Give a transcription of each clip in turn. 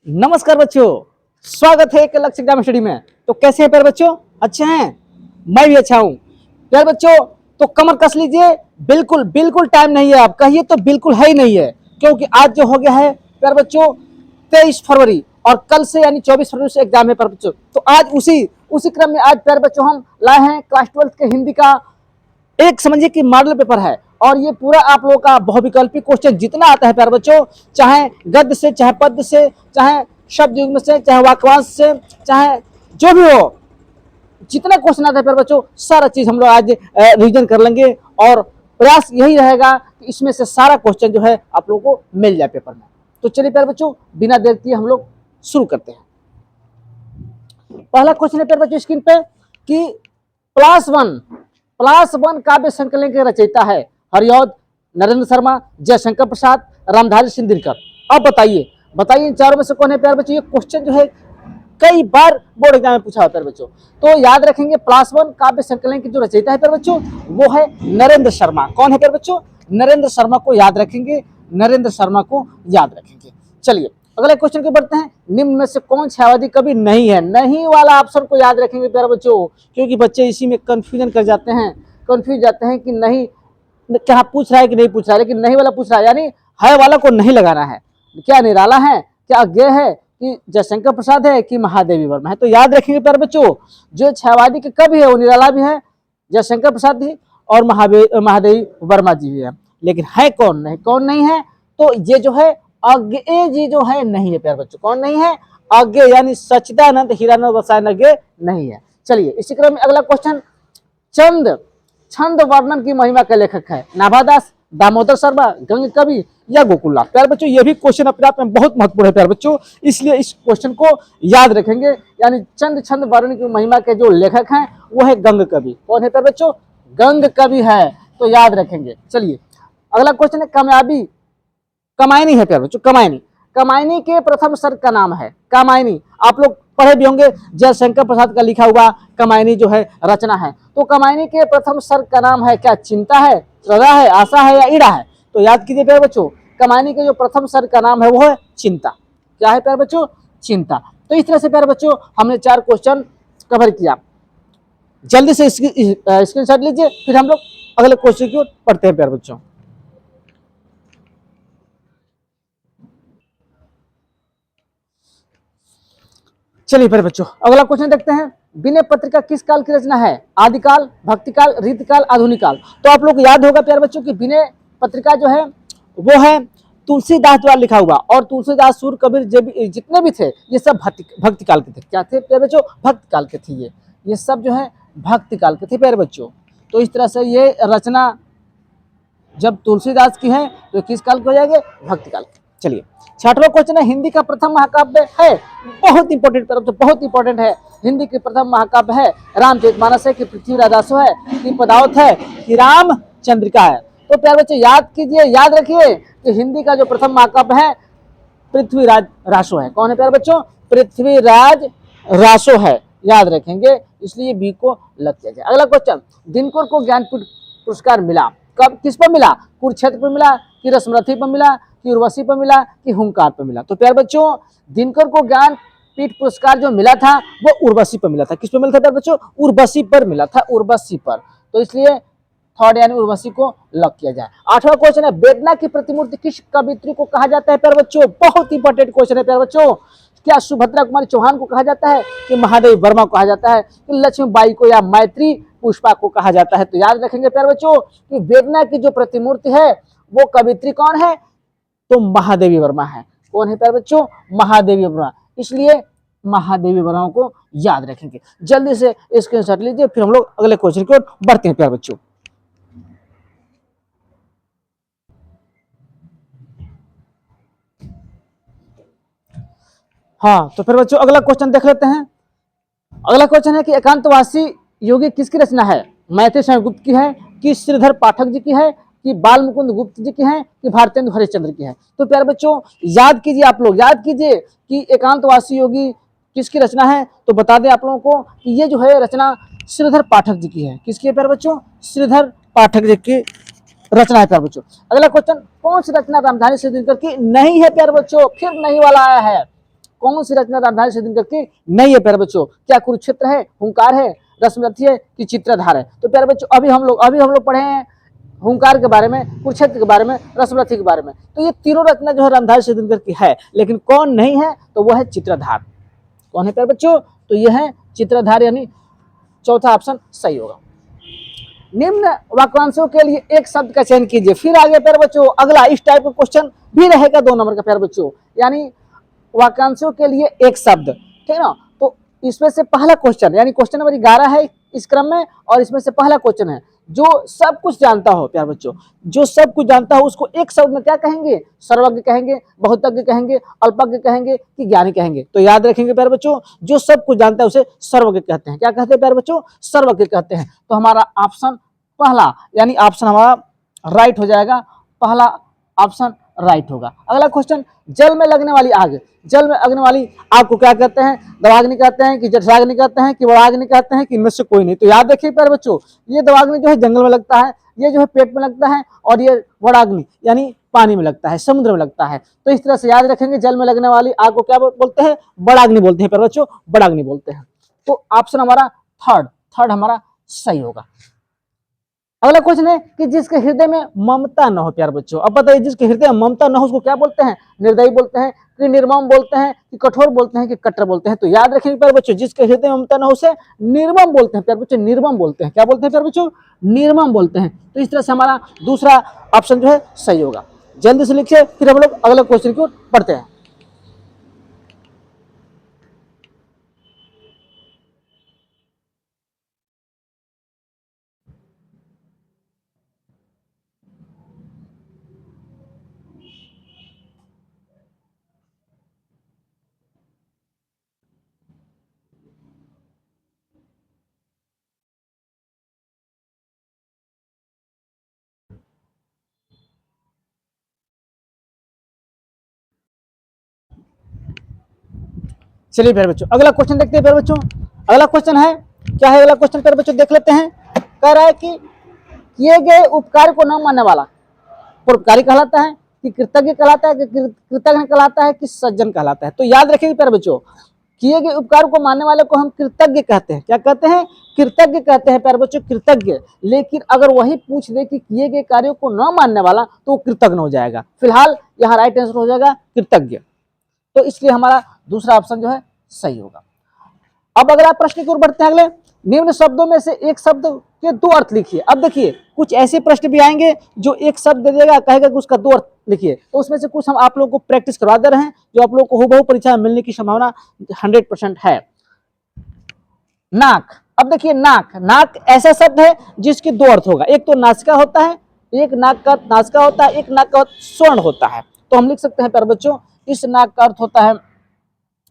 नमस्कार बच्चों, स्वागत है एक लक्ष्य एग्जाम स्टडी में। तो कैसे हैं प्यारे बच्चों? अच्छे हैं? मैं भी अच्छा हूं प्यारे बच्चों। तो कमर कस लीजिए, बिल्कुल बिल्कुल टाइम नहीं है। आप कहिए तो बिल्कुल है ही नहीं है, क्योंकि आज जो हो गया है प्यारे बच्चों 23 फरवरी और कल से यानी 24 फरवरी से एग्जाम है प्यारे बच्चों। तो आज उसी उसी क्रम में आज प्यारे बच्चों हम लाए हैं क्लास 12 के हिंदी का एक समझिए कि मॉडल पेपर है। और ये पूरा आप लोगों का बहुविकल्पी क्वेश्चन जितना आता है प्यारे बच्चों, चाहे गद्य से, चाहे पद्य से, चाहे शब्द युग्म से, चाहे वाक्यांश से, चाहे जो भी हो, जितना क्वेश्चन आता है प्यारे बच्चों सारा चीज हम लोग आज रिवीजन कर लेंगे। और प्रयास यही रहेगा कि इसमें से सारा क्वेश्चन जो है आप लोगों को मिल जाए पेपर में। तो चलिए प्यारे बच्चों बिना देर किए हम लोग शुरू करते हैं। पहला क्वेश्चन है प्यारे बच्चों स्क्रीन पे कि प्लस वन काव्य संकलन के रचयिता है हरिऔध, नरेंद्र शर्मा, जयशंकर प्रसाद, रामधारी सिंह दिनकर। अब बताइए इन चारों में से कौन है प्यारे बच्चों? ये क्वेश्चन जो है कई बार बोर्ड एग्जाम में पूछा होता है बच्चों। तो याद रखेंगे प्लस वन काव्य संकलन की जो रचयिता है प्यारे बच्चों वो है नरेंद्र शर्मा। कौन है प्यारे बच्चों? नरेंद्र शर्मा को याद रखेंगे, नरेंद्र शर्मा को याद रखेंगे। चलिए अगले क्वेश्चन को बढ़ते हैं। निम्न में से कौन छायावादी कवि नहीं है? नहीं वाला ऑप्शन को याद रखेंगे प्यारे बच्चों, क्योंकि बच्चे इसी में कंफ्यूजन कर जाते हैं, कंफ्यूज जाते हैं कि नहीं क्या पूछ रहा है कि नहीं पूछ रहा है, लेकिन नहीं वाला पूछ रहा है, यानी है वाला को नहीं लगाना है। क्या निराला है, क्या अज्ञेय है, कि जयशंकर प्रसाद है, कि महादेवी वर्मा है? तो याद रखेंगे प्यारे बच्चों जो छायावादी के कवि है वो निराला भी है, जयशंकर प्रसाद भी, और महादेवी वर्मा जी भी है। लेकिन है कौन नहीं है? तो ये जो है अज्ञेय जी जो है नहीं है प्यारे बच्चों। कौन नहीं है? अज्ञेय, यानी सच्चिदानंद हीरानंद रसायन अज्ञेय नहीं है। चलिए इसी क्रम में अगला क्वेश्चन, छंद वर्णन की महिमा के लेखक है नाभादास, दामोदर शर्मा, गंग कवि या गोकुलनाथ? प्यारे बच्चों ये भी क्वेश्चन अपने आप में बहुत महत्वपूर्ण है प्यारे बच्चों, इसलिए इस क्वेश्चन को याद रखेंगे। यानी छंद वर्णन की महिमा के जो लेखक हैं वो है गंग कवि। कौन है प्यारे बच्चों? गंग कवि है, तो याद रखेंगे। चलिए अगला क्वेश्चन है कमायनी है प्यारे बच्चों। कमायनी के प्रथम सर्ग का नाम है कामायनी। आप लोग पढ़े भी होंगे, जयशंकर प्रसाद का लिखा हुआ कमायनी जो है रचना है। तो कमायनी के प्रथम सर्ग का नाम है क्या? चिंता है, श्रद्धा है, आशा है या ईड़ा है? तो याद कीजिए प्यारे बच्चों कमायनी के जो प्रथम सर्ग का नाम है वो है चिंता। क्या है प्यारे बच्चों? चिंता। तो इस तरह से प्यारे बच्चों हमने 4 क्वेश्चन कवर किया। जल्दी से स्क्रीनशॉट लीजिए, फिर हम लोग अगले क्वेश्चन की ओर पढ़ते हैं प्यारे बच्चों। चलिए प्यारे बच्चों अगला क्वेश्चन देखते हैं। विनय पत्रिका किस काल की रचना है? आदिकाल, भक्तिकाल, रीतिकाल, आधुनिक काल? तो आप लोग याद होगा प्यारे बच्चों कि विनय पत्रिका जो है वो है तुलसीदास द्वारा लिखा हुआ, और तुलसीदास, सूर, कबीर जितने भी थे ये सब भक्ति काल के थे। क्या थे प्यारे बच्चों? भक्ति काल के थे। ये सब जो है भक्ति काल के थे प्यारे बच्चों। तो इस तरह से ये रचना जब तुलसीदास की है तो किस काल के हो जाएंगे? भक्ति काल के। चलिए 6वां क्वेश्चन है, हिंदी का प्रथम महाकाव्य है, बहुत इंपॉर्टेंट तरफ से बहुत इंपॉर्टेंट है। हिंदी के प्रथम महाकाव्य है रामचरितमानस है, कि पृथ्वीराज रासो है, कि पदावत है, कि रामचंद्रिका है? तो प्यारे बच्चे याद कीजिए, याद रखिए कि हिंदी का जो प्रथम महाकाव्य है पृथ्वीराज रासो है। कौन है प्यारे बच्चों? पृथ्वीराज रासो है, याद रखेंगे, इसलिए बी को लग किया जाए। अगला क्वेश्चन, दिनकर को ज्ञानपीठ पुरस्कार मिला कब, किस पर मिला? कुरुक्षेत्र पर मिला, कि रसमरथी पर मिला, कि उर्वशी पर मिला, कि हुंकार पर मिला? तो प्यारे बच्चों दिनकर को ज्ञानपीठ पुरस्कार जो मिला था वो उर्वशी पर मिला था। किस पर मिला था प्यारे बच्चों? उर्वशी पर मिला था, उर्वशी पर। तो इसलिए थर्ड यानी उर्वशी को लग किया जाए। 8वां क्वेश्चन है, वेदना की प्रतिमूर्ति किस कवित्री को कहा जाता है प्यारे बच्चों? बहुत इंपॉर्टेंट क्वेश्चन है प्यारे बच्चों। क्या सुभद्रा कुमारी चौहान को कहा जाता है, कि महादेवी वर्मा को कहा जाता है, कि लक्ष्मीबाई को या मैत्री पुष्पा को कहा जाता है? तो याद रखेंगे प्यारे बच्चों कि वेदना की जो प्रतिमूर्ति है वो कवित्री कौन है? तो महादेवी वर्मा है। कौन है प्यारे बच्चों? महादेवी वर्मा। इसलिए महादेवी वर्मा को याद रखेंगे। जल्दी से स्क्रीनशॉट लीजिए, फिर हम लोग अगले क्वेश्चन की ओर बढ़ते हैं प्यारे बच्चों। हाँ तो फिर बच्चों अगला क्वेश्चन देख लेते हैं। अगला क्वेश्चन है कि एकांतवासी योगी किसकी रचना है? मैथिली शरण गुप्त की है, कि श्रीधर पाठक जी की है, कि बाल मुकुंद गुप्त जी की है, कि भारतेंदु हरिश्चंद्र की है? तो प्यारे बच्चों याद कीजिए, आप लोग याद कीजिए कि एकांतवासी योगी किसकी रचना है। तो बता दें आप लोगों को कि ये जो है रचना श्रीधर पाठक जी की है। किसकी है प्यारे बच्चों? श्रीधर पाठक जी की रचना है प्यारे बच्चों। अगला क्वेश्चन, कौन सी रचना रामधारी सिंह दिनकर की नहीं है प्यारे बच्चों? फिर नहीं वाला आया है। कौन सी रचना रामधारी सिंह की नहीं है प्यारे बच्चों? क्या कुरुक्षेत्र है, हुंकार है, रश्मिरथी है कि चित्रधार है? तो प्यारे बच्चों अभी हम लोग पढ़े हैं हुंकार के बारे में, कुरुक्षेत्र के बारे में, रश्मिरथी के बारे में। तो ये तीनों रचना जो है रामधारी सिंह की है, लेकिन कौन नहीं है? तो वो है चित्रधार। कौन है प्यारे बच्चों? तो ये है चित्रधार, यानी चौथा ऑप्शन सही होगा। निम्न वाक्यांशों के लिए एक शब्द का चयन कीजिए। फिर आगे प्यारे बच्चों अगला इस टाइप का क्वेश्चन भी रहेगा 2 नंबर का प्यारे बच्चों, यानी वाक्यांशों के लिए एक शब्द, ठीक है ना। तो इसमें से पहला क्वेश्चन, यानी क्वेश्चन नंबर 11 है इस क्रम में, और इसमें से पहला क्वेश्चन है जो सब कुछ जानता हो प्यारे बच्चों, जो सब कुछ जानता हो उसको एक शब्द में क्या कहेंगे? सर्वज्ञ कहेंगे, बहुतज्ञ कहेंगे, अल्पज्ञ कहेंगे कि ज्ञानी कहेंगे? तो याद रखेंगे प्यारे बच्चों, जो सब कुछ जानता है उसे सर्वज्ञ कहते हैं। क्या कहते हैं प्यारे बच्चों? सर्वज्ञ कहते हैं। तो हमारा ऑप्शन पहला, यानी ऑप्शन हमारा राइट हो जाएगा, पहला ऑप्शन राइट होगा। अगला क्वेश्चन, जल में लगने वाली आग, जल में लगने वाली आग को क्या कहते हैं? दवाग्नि कहते हैं कि जठराग्नि कहते हैं कि वराग्नि कहते हैं कि इनमें से कोई नहीं? तो याद रखिए प्यारे बच्चों, ये दवाग्नि जो है जंगल में लगता है, ये जो है पेट में लगता है, और ये वराग्नि यानी पानी में लगता है, समुद्र में लगता है। तो इस तरह से याद रखेंगे, जल में लगने वाली आग को क्या बोलते हैं? बड़ाग्नि बोलते हैं प्यारे बच्चों, बड़ाग्नि बोलते हैं। तो ऑप्शन हमारा थर्ड हमारा सही होगा। अगला क्वेश्चन है कि जिसके हृदय में ममता न हो प्यारे बच्चों। अब बताइए, जिसके हृदय में ममता न हो उसको क्या बोलते हैं? निर्दयी बोलते हैं कि निर्मम बोलते हैं कि कठोर बोलते हैं कि कट्टर बोलते हैं? तो याद रखिए प्यारे बच्चों, जिसके हृदय में ममता न हो उसे निर्मम बोलते हैं प्यारे बच्चों, निर्मम बोलते हैं। क्या बोलते हैं प्यारे बच्चों? निर्मम बोलते हैं। तो इस तरह से हमारा दूसरा ऑप्शन जो है सही होगा। जल्दी से लिखिए, फिर हम लोग अगले क्वेश्चन को पढ़ते हैं। चलिए प्यारे बच्चों अगला क्वेश्चन देखते हैं प्यारे बच्चों। अगला क्वेश्चन है, क्या है अगला क्वेश्चन प्यारे बच्चों? देख लेते हैं। कह रहा है कि किए गए उपकार को न मानने वाला परोपकारी कहलाता है कि कृतज्ञ कहलाता है कि कृतज्ञ कहलाता है कि सज्जन कहलाता है? तो याद रखिए प्यारे बच्चों, किए गए उपकार को मानने वाले को हम कृतज्ञ कहते हैं। क्या कहते हैं? कृतज्ञ कहते हैं प्यारे बच्चों, कृतज्ञ। लेकिन अगर वही पूछ दे कि किए गए कार्यों को न मानने वाला, तो वो कृतज्ञ हो जाएगा। फिलहाल यहाँ राइट आंसर हो जाएगा कृतज्ञ। तो इसलिए हमारा दूसरा ऑप्शन जो है सही होगा। अब अगला प्रश्न की ओर बढ़ते हैं। अगले, निम्न शब्दों में से एक शब्द के 2 अर्थ लिखिए। अब देखिए कुछ ऐसे प्रश्न भी आएंगे जो एक शब्द दे देगा, कहेगा कि उसका 2 अर्थ लिखिए। तो उसमें से कुछ हम आप लोगों को प्रैक्टिस करवा दे रहे हैं, जो आप लोगों को हूबहू परीक्षा में मिलने की संभावना 100% है। नाक। अब देखिए नाक, नाक ऐसा शब्द है जिसके 2 अर्थ होगा। एक तो नासिका होता है, एक नाक का नासिका होता है, एक नाक का स्वर्ण होता है। तो हम लिख सकते हैं प्यारे बच्चों, इस नाक का अर्थ होता है,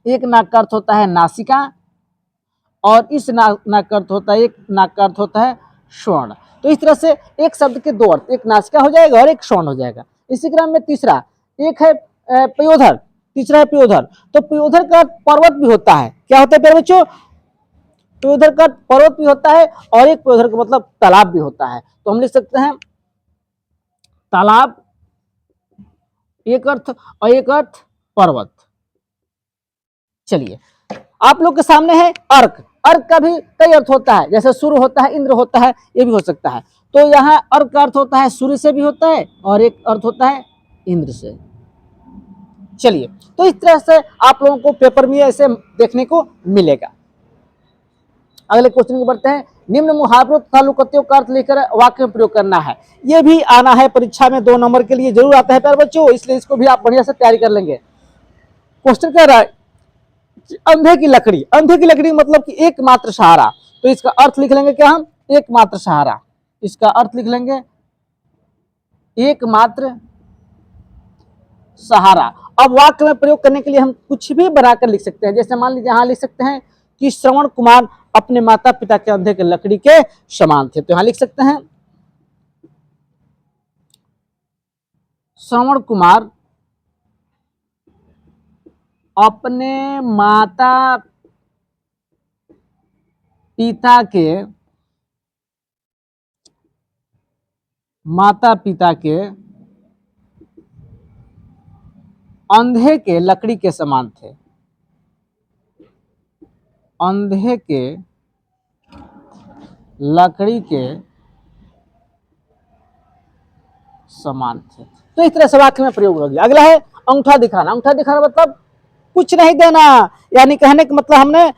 एक नाक का अर्थ होता है नासिका, और इस नाक का अर्थ होता है, एक नाक का अर्थ होता है स्वर्ण। तो इस तरह से एक शब्द के 2 अर्थ, एक नासिका हो जाएगा और एक स्वर्ण हो जाएगा। इसी क्रम में तीसरा एक है पयोधर, तीसरा है पयोधर। तो पयोधर का पर्वत भी होता है। क्या होता है प्यारे बच्चों? पयोधर का पर्वत भी होता है, और एक पयोधर का मतलब तालाब भी होता है। तो हम लिख सकते हैं तालाब एक अर्थ, और एक अर्थ पर्वत। चलिए आप लोग के सामने है अर्क। अर्क का भी कई अर्थ होता है, जैसे सूर्य होता है, इंद्र होता है, ये भी हो सकता है। तो यहाँ अर्क का अर्थ होता है सूर्य से भी होता है, और एक अर्थ होता है इंद्र से। चलिए, तो इस तरह से आप लोगों को पेपर में ऐसे देखने को मिलेगा। अगले क्वेश्चन को बढ़ते हैं। निम्न मुहावरों तथा लोकोक्तियों का अर्थ लेकर वाक्य में प्रयोग करना है। ये भी आना है परीक्षा में, 2 नंबर के लिए जरूर आता है प्यारे बच्चों, इसलिए इसको भी आप बढ़िया से तैयारी कर लेंगे। क्वेश्चन कह रहा है अंधे की लकड़ी, अंधे की लकड़ी मतलब कि एकमात्र सहारा। तो इसका अर्थ लिख लेंगे क्या हम? एकमात्र सहारा। इसका अर्थ लिख लेंगे एकमात्र सहारा। अब वाक्य में प्रयोग करने के लिए हम कुछ भी बनाकर लिख सकते हैं। जैसे मान लीजिए यहां लिख सकते हैं कि श्रवण कुमार अपने माता पिता के अंधे के लकड़ी के समान थे। तो यहां लिख सकते हैं श्रवण कुमार अपने माता पिता के अंधे के लकड़ी के समान थे। अंधे के लकड़ी के समान थे। तो इस तरह से वाक्य में प्रयोग हो गया। अगला है अंगूठा दिखाना। अंगूठा दिखाना मतलब कुछ नहीं देना, यानी कहने का मतलब हमने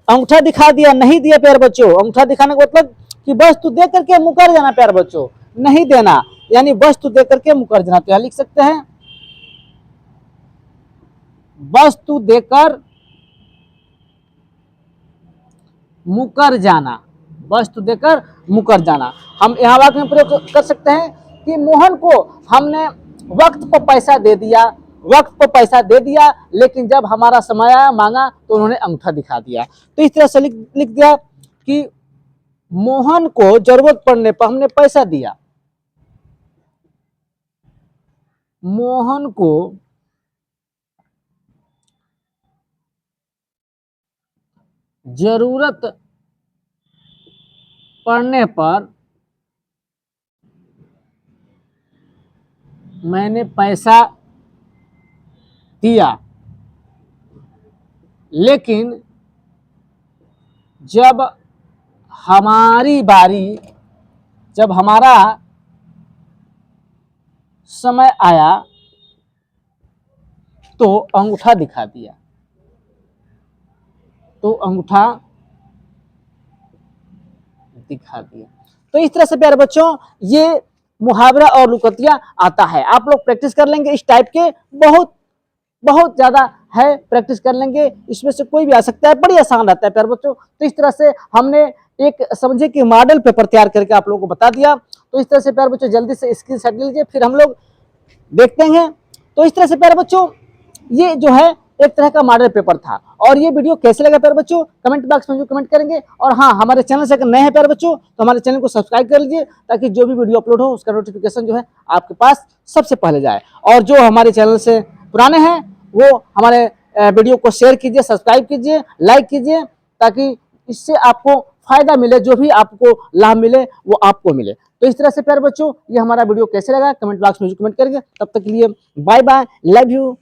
अंगूठा दिखा दिया, नहीं दिया प्यारे बच्चों। अंगूठा दिखाने का मतलब कि वस्तु दे करके मुकर जाना प्यारे बच्चों, नहीं देना यानी वस्तु दे करके मुकर जाना। तो यहां लिख सकते हैं वस्तु देकर मुकर जाना, वस्तु देकर मुकर जाना। हम यहाँ वाक्य में प्रयोग कर सकते हैं कि मोहन को हमने वक्त पर पैसा दे दिया, वक्त पर पैसा दे दिया, लेकिन जब हमारा समय आया मांगा तो उन्होंने अंगूठा दिखा दिया। तो इस तरह से लिख दिया कि मोहन को जरूरत पड़ने पर हमने पैसा दिया, मोहन को जरूरत पड़ने पर मैंने पैसा दिया, लेकिन जब हमारी बारी, जब हमारा समय आया तो अंगूठा दिखा दिया, तो अंगूठा दिखा दिया। तो इस तरह से प्यारे बच्चों ये मुहावरा और लुकतिया आता है। आप लोग प्रैक्टिस कर लेंगे इस टाइप के, बहुत बहुत ज्यादा है, प्रैक्टिस कर लेंगे, इसमें से कोई भी आ सकता है, बड़ी आसान रहता है प्यारे बच्चों। तो इस तरह से हमने एक समझे कि मॉडल पेपर तैयार करके आप लोगों को बता दिया। तो इस तरह से प्यारे बच्चों जल्दी से स्क्रीनशॉट ले लीजिए, फिर हम लोग देखते हैं। तो इस तरह से प्यारे बच्चों ये जो है एक तरह का मॉडल पेपर था। और ये वीडियो कैसे लगा प्यारे बच्चों कमेंट बॉक्स में जो कमेंट करेंगे। और हाँ, हमारे चैनल से अगर नए हैं प्यारे बच्चों तो हमारे चैनल को सब्सक्राइब कर लीजिए, ताकि जो भी वीडियो अपलोड हो उसका नोटिफिकेशन जो है आपके पास सबसे पहले जाए। और जो हमारे चैनल से पुराने हैं वो हमारे वीडियो को शेयर कीजिए, सब्सक्राइब कीजिए, लाइक कीजिए, ताकि इससे आपको फायदा मिले, जो भी आपको लाभ मिले वो आपको मिले। तो इस तरह से प्यारे बच्चों ये हमारा वीडियो कैसे लगा कमेंट बॉक्स में कमेंट करेंगे। तब तक के लिए बाय बाय, लव यू।